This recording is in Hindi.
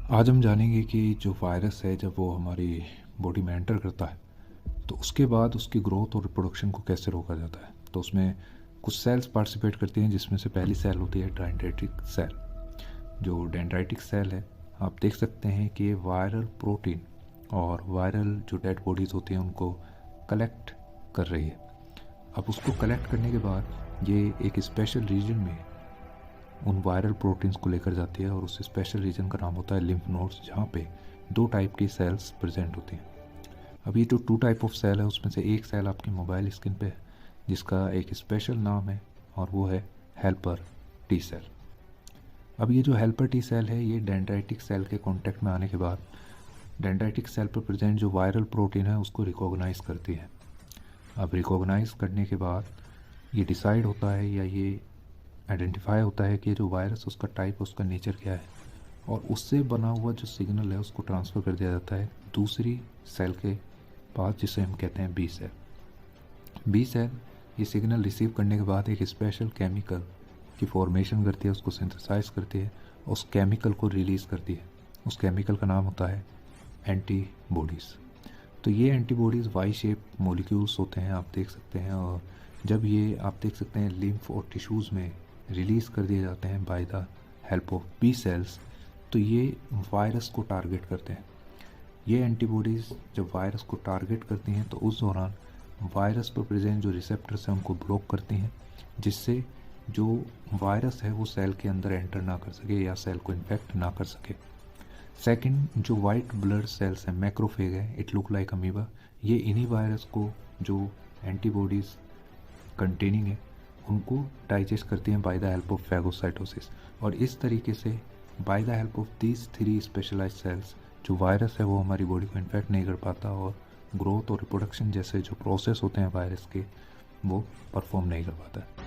आज हम जानेंगे कि जो वायरस है जब वो हमारी बॉडी में एंटर करता है तो उसके बाद उसकी ग्रोथ और रिप्रोडक्शन को कैसे रोका जाता है। तो उसमें कुछ सेल्स पार्टिसिपेट करती हैं, जिसमें से पहली सेल होती है डेंड्राइटिक सेल। जो डेंड्राइटिक सेल है, आप देख सकते हैं कि वायरल प्रोटीन और वायरल जो डेड बॉडीज़ होती हैं उनको कलेक्ट कर रही है। अब उसको कलेक्ट करने के बाद ये एक स्पेशल रीजन में उन वायरल प्रोटीन्स को लेकर जाती है और उस स्पेशल रीजन का नाम होता है लिम्फ नोड्स, जहाँ पे दो टाइप की सेल्स प्रेजेंट होती हैं। अब ये जो टू टाइप ऑफ सेल है उसमें से एक सेल आपकी मोबाइल स्क्रीन पे है, जिसका एक स्पेशल नाम है और वो है हेल्पर टी सेल। अब ये जो हेल्पर टी सेल है ये डेंड्राइटिक सेल के कांटेक्ट में आने के बाद डेंड्राइटिक सेल पर प्रेजेंट जो वायरल प्रोटीन है उसको रिकॉग्नाइज करती है। अब रिकॉग्नाइज करने के बाद ये डिसाइड होता है या ये आइडेंटिफाई होता है कि जो वायरस उसका टाइप उसका नेचर क्या है, और उससे बना हुआ जो सिग्नल है उसको ट्रांसफ़र कर दिया जाता है दूसरी सेल के पास, जिसे हम कहते हैं बी सेल। बी सेल ये सिग्नल रिसीव करने के बाद एक स्पेशल केमिकल की फॉर्मेशन करती है, उसको सिंथेसाइज करती है, उस केमिकल को रिलीज़ करती है। उस केमिकल का नाम होता है एंटीबॉडीज़। तो ये एंटीबॉडीज़ वाई शेप मॉलिक्यूल्स होते हैं, आप देख सकते हैं। और जब ये आप देख सकते हैं लिम्फ और टिश्यूज़ में रिलीज़ कर दिए जाते हैं by the help of B cells, तो ये वायरस को टारगेट करते हैं। ये एंटीबॉडीज़ जब वायरस को टारगेट करती हैं तो उस दौरान वायरस पर प्रेजेंट जो रिसेप्टर्स हैं उनको ब्लॉक करती हैं, जिससे जो वायरस है वो सेल के अंदर एंटर ना कर सके या सेल को इन्फेक्ट ना कर सके। सेकंड, जो वाइट ब्लड सेल्स हैं, मैक्रोफेज है, इट लुक लाइक अमीबा, ये इन्हीं वायरस को जो एंटीबॉडीज़ कंटेनिंग है उनको डाइजेस्ट करती हैं by the help of phagocytosis. और इस तरीके से by the help of these three specialize cells जो वायरस है वो हमारी बॉडी को इन्फेक्ट नहीं कर पाता और ग्रोथ और रिप्रोडक्शन जैसे जो प्रोसेस होते हैं वायरस के वो परफॉर्म नहीं कर पाता है।